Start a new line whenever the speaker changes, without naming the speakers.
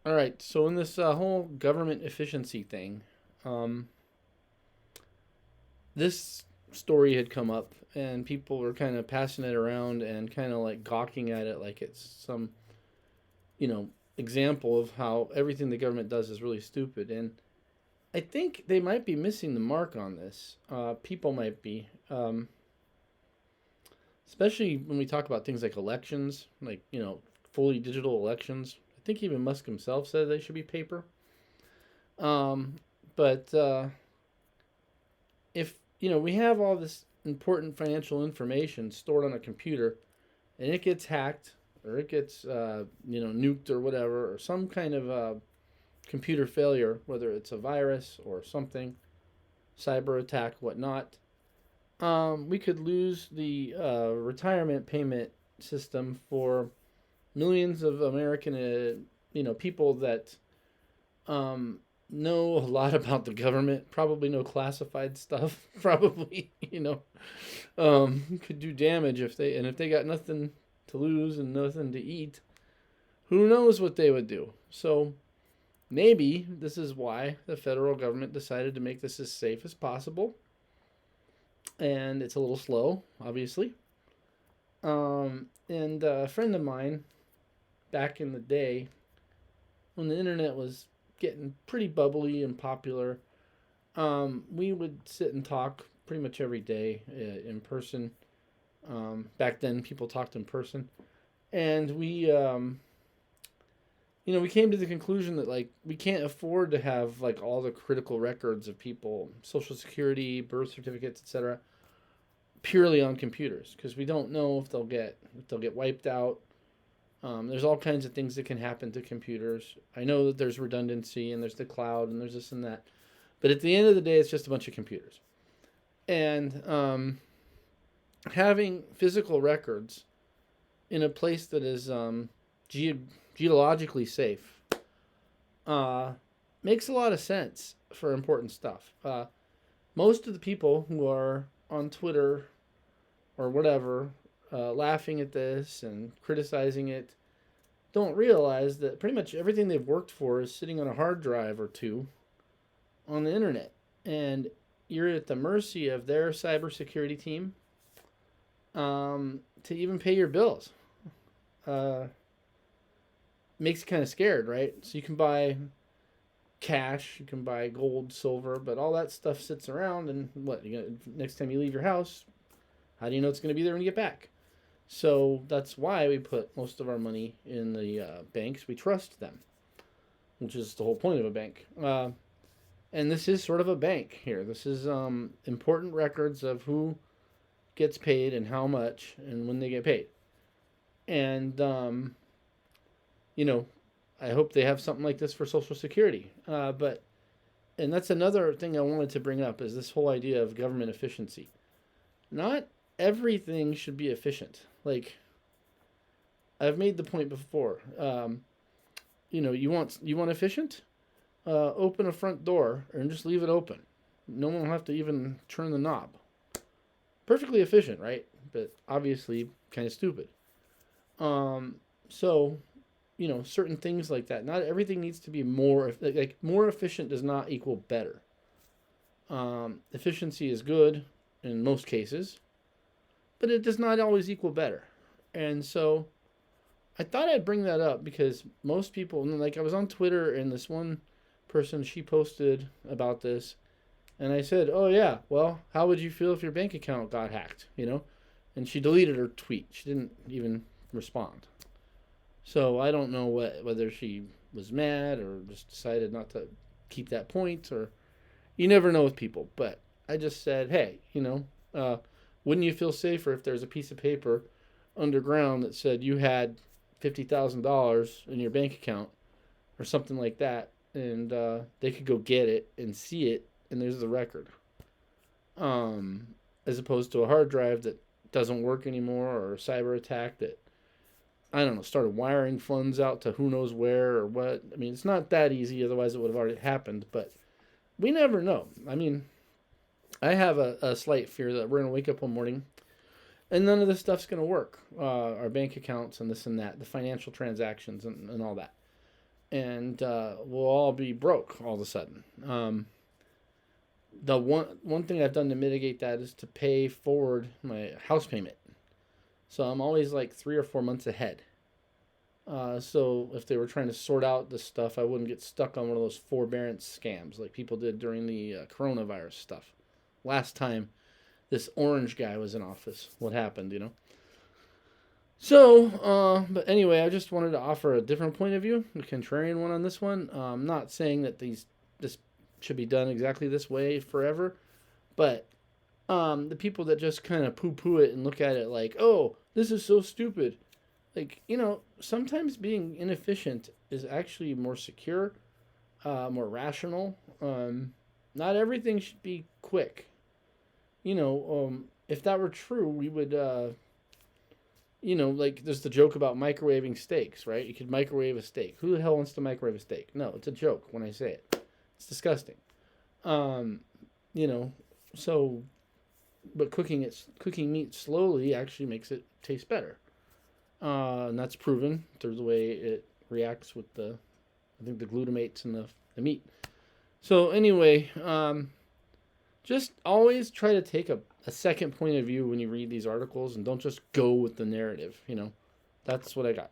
All right. So in this whole government efficiency thing, um, this story had come up, and people were kind of passing it around and kind of like gawking at it like it's some, you know, example of how everything the government does is really stupid. And I think they might be missing the mark on this. People might be, especially when we talk about things like elections, like fully digital elections. I think even Musk himself said they should be paper. Um, but if we have all this important financial information stored on a computer, and it gets hacked or it gets nuked or whatever, or some kind of computer failure, whether it's a virus or something, cyber attack, whatnot, we could lose the retirement payment system for millions of American, people that know a lot about the government, probably know classified stuff, probably, could do damage if they got nothing to lose and nothing to eat. Who knows what they would do? So maybe this is why the federal government decided to make this as safe as possible. And it's a little slow, obviously. And a friend of mine back in the day, when the internet was getting pretty bubbly and popular, we would sit and talk pretty much every day in person. Back then, people talked in person. And we came to the conclusion that like we can't afford to have like all the critical records of people, social security, birth certificates, etc., purely on computers because we don't know if they'll get wiped out. There's all kinds of things that can happen to computers. I know that there's redundancy and there's the cloud and there's this and that, but at the end of the day, it's just a bunch of computers. And having physical records in a place that is geologically safe makes a lot of sense for important stuff. Most of the people who are on Twitter or whatever laughing at this and criticizing it don't realize that pretty much everything they've worked for is sitting on a hard drive or two on the internet. And you're at the mercy of their cybersecurity team to even pay your bills. Uh, Makes you kind of scared, right? So you can buy cash, you can buy gold, silver, but all that stuff sits around, and next time you leave your house, how do you know it's going to be there when you get back? So that's why we put most of our money in the banks. We trust them, which is the whole point of a bank. And this is sort of a bank here. This is important records of who gets paid and how much and when they get paid. And I hope they have something like this for Social Security. And that's another thing I wanted to bring up is this whole idea of government efficiency. Not everything should be efficient. Like I've made the point before. You want efficient? Open a front door and just leave it open. No one will have to even turn the knob. Perfectly efficient, right? But obviously kind of stupid. So certain things like that. Not everything needs to be more efficient does not equal better. Efficiency is good in most cases, but it does not always equal better. And so I thought I'd bring that up because most people, like I was on Twitter and this one person, she posted about this, and I said, "Oh yeah, well, how would you feel if your bank account got hacked?" And she deleted her tweet. She didn't even respond. So I don't know whether she was mad or just decided not to keep that point, or you never know with people. But I just said, hey, wouldn't you feel safer if there's a piece of paper underground that said you had $50,000 in your bank account or something like that, and they could go get it and see it, and there's the record, as opposed to a hard drive that doesn't work anymore or a cyber attack that I don't know, started wiring funds out to who knows where or what. I mean, it's not that easy, otherwise it would have already happened, but we never know. I mean, I have a slight fear that we're going to wake up one morning and none of this stuff's going to work. Our bank accounts and this and that, the financial transactions and all that. and we'll all be broke all of a sudden. The one thing I've done to mitigate that is to pay forward my house payment. So I'm always like 3 or 4 months ahead. So if they were trying to sort out this stuff, I wouldn't get stuck on one of those forbearance scams like people did during the coronavirus stuff. Last time this orange guy was in office, what happened, you know? So, but anyway, I just wanted to offer a different point of view, a contrarian one on this one. I'm not saying that this should be done exactly this way forever, but the people that just kind of poo-poo it and look at it like, oh, this is so stupid. Like, sometimes being inefficient is actually more secure, more rational. Not everything should be quick. If that were true, we would, like there's the joke about microwaving steaks, right? You could microwave a steak. Who the hell wants to microwave a steak? No, it's a joke when I say it. It's disgusting. Um, you know, so, but cooking meat slowly actually makes it taste better. And that's proven through the way it reacts with I think the glutamates in the meat. So anyway, just always try to take a second point of view when you read these articles and don't just go with the narrative. That's what I got.